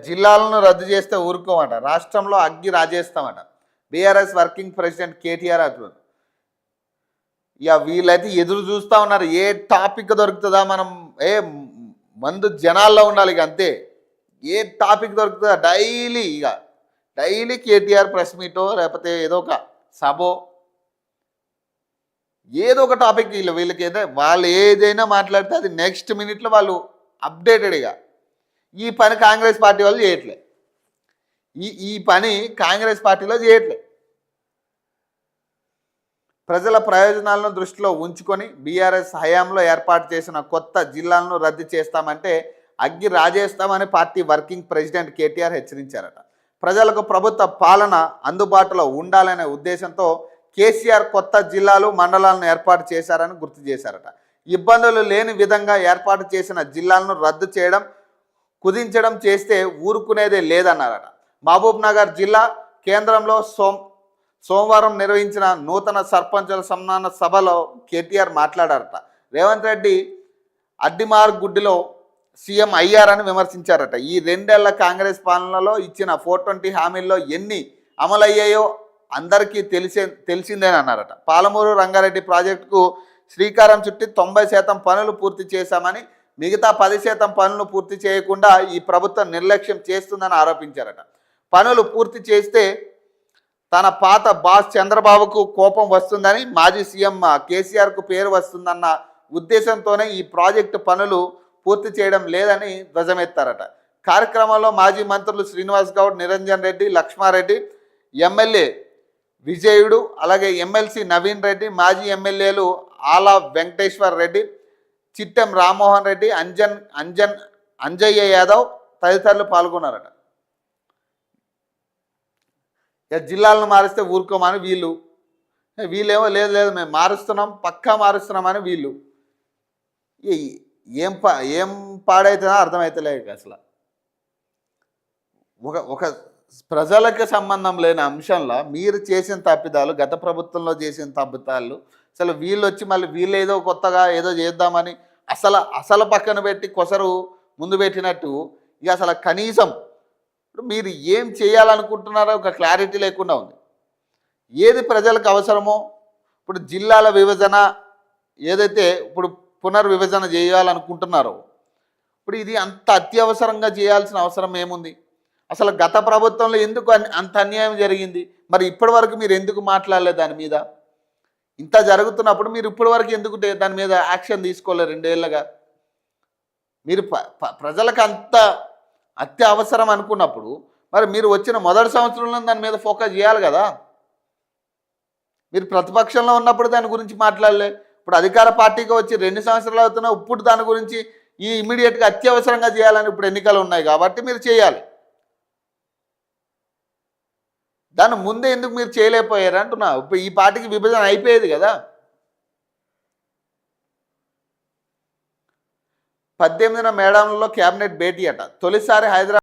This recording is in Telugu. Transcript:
జిల్లాలను రద్దు చేస్తే ఊరుకోమట, రాష్ట్రంలో అగ్గి రాజేస్తామట బీఆర్ఎస్ వర్కింగ్ ప్రెసిడెంట్ కేటీఆర్ అంటున్నారు. ఇక వీళ్ళైతే ఎదురు చూస్తూ ఉన్నారు, ఏ టాపిక్ దొరుకుతుందా, మనం మందు జనాల్లో ఉండాలి ఇక అంతే. ఏ టాపిక్ దొరుకుతుందా డైలీ కేటీఆర్ ప్రెస్ మీటో లేకపోతే ఏదో ఒక సభో ఏదో ఒక టాపిక్ వీళ్ళకి వాళ్ళు ఏదైనా మాట్లాడితే అది నెక్స్ట్ మినిట్లో వాళ్ళు అప్డేటెడ్గా. ఈ పని కాంగ్రెస్ పార్టీ వాళ్ళు చేయట్లే, ఈ పని కాంగ్రెస్ పార్టీలో చేయట్లే. ప్రజల ప్రయోజనాలను దృష్టిలో ఉంచుకొని బీఆర్ఎస్ హయాంలో ఏర్పాటు చేసిన కొత్త జిల్లాలను రద్దు చేస్తామంటే అగ్గి రాజేస్తామని పార్టీ వర్కింగ్ ప్రెసిడెంట్ కేటీఆర్ హెచ్చరించారట. ప్రజలకు ప్రభుత్వ పాలన అందుబాటులో ఉండాలనే ఉద్దేశంతో కేసీఆర్ కొత్త జిల్లాలు మండలాలను ఏర్పాటు చేశారని గుర్తు చేశారట. ఇబ్బందులు లేని విధంగా ఏర్పాటు చేసిన జిల్లాలను రద్దు చేయడం కుదించడం చేస్తే ఊరుకునేదే లేదన్నారట. మహబూబ్ నగర్ జిల్లా కేంద్రంలో సోమవారం నిర్వహించిన నూతన సర్పంచుల సన్మాన సభలో కేటీఆర్ మాట్లాడారట. రేవంత్ రెడ్డి అడ్డిమార్గుడ్డిలో సీఎం అయ్యారని విమర్శించారట. ఈ 2 ఏళ్ల కాంగ్రెస్ పాలనలో ఇచ్చిన 420 హామీల్లో ఎన్ని అమలయ్యాయో అందరికీ తెలిసిందేనన్నారట. పాలమూరు రంగారెడ్డి ప్రాజెక్టుకు శ్రీకారం చుట్టి 90% పనులు పూర్తి చేశామని, మిగతా 10% పనులు పూర్తి చేయకుండా ఈ ప్రభుత్వం నిర్లక్ష్యం చేస్తుందని ఆరోపించారట. పనులు పూర్తి చేస్తే తన పాత బాస్ చంద్రబాబుకు కోపం వస్తుందని, మాజీ సీఎం కేసీఆర్కు పేరు వస్తుందన్న ఉద్దేశంతోనే ఈ ప్రాజెక్టు పనులు పూర్తి చేయడం లేదని ధ్వజమెత్తారట. కార్యక్రమంలో మాజీ మంత్రులు శ్రీనివాస్ గౌడ్, నిరంజన్ రెడ్డి, లక్ష్మారెడ్డి, ఎమ్మెల్యే విజయుడు, అలాగే ఎమ్మెల్సీ నవీన్ రెడ్డి, మాజీ ఎమ్మెల్యేలు ఆలా వెంకటేశ్వర్ రెడ్డి, చిట్టెం రామ్మోహన్ రెడ్డి, అంజయ్య యాదవ్ తదితరులు పాల్గొన్నారట. జిల్లాలను మారిస్తే ఊరుకోమని వీళ్ళేమో లేదు మేము మారుస్తున్నాం, పక్కా మారుస్తున్నామని వీళ్ళు. ఏం పాడైతుందో అర్థమవుతలేదు అసలు. ఒక ప్రజలకు సంబంధం లేని అంశంలో మీరు చేసిన తప్పిదాలు, గత ప్రభుత్వంలో చేసిన తప్పిదాలు, అసలు వీళ్ళు వచ్చి మళ్ళీ వీళ్ళు ఏదో కొత్తగా ఏదో చేద్దామని అసలు పక్కన పెట్టి కొసరు ముందు పెట్టినట్టు ఇక అసలు కనీసం ఇప్పుడు మీరు ఏం చేయాలనుకుంటున్నారో ఒక క్లారిటీ లేకుండా ఉంది. ఏది ప్రజలకు అవసరమో, ఇప్పుడు జిల్లాల విభజన ఏదైతే ఇప్పుడు పునర్విభజన చేయాలనుకుంటున్నారో, ఇప్పుడు ఇది అంత అత్యవసరంగా చేయాల్సిన అవసరం ఏముంది? అసలు గత ప్రభుత్వంలో ఎందుకు అంత అన్యాయం జరిగింది? మరి ఇప్పటి వరకు మీరు ఎందుకు మాట్లాడలేదు దాని మీద? ఇంత జరుగుతున్నప్పుడు మీరు ఇప్పటి వరకు ఎందుకు దాని మీద యాక్షన్ తీసుకోలేదు? 2 ఏళ్ళగా మీరు ప్రజలకు అంత అత్యవసరం అనుకున్నప్పుడు మరి మీరు వచ్చిన మొదటి సంవత్సరంలో దాని మీద ఫోకస్ చేయాలి కదా. మీరు ప్రతిపక్షంలో ఉన్నప్పుడు దాని గురించి మాట్లాడలే, ఇప్పుడు అధికార పార్టీగా వచ్చి 2 సంవత్సరాలు అవుతున్నా ఇప్పుడు దాని గురించి ఇమీడియట్గా అత్యవసరంగా చేయాలని ఇప్పుడు ఎన్నికలు ఉన్నాయి కాబట్టి మీరు చేయాలి. దాని ముందే ఎందుకు మీరు చేయలేకపోయారు అంటున్నా. ఇప్పుడు ఈ పార్టీకి విభజన అయిపోయేది కదా. 18న మేడంలో క్యాబినెట్ భేటీ అట. తొలిసారి హైదరాబాద్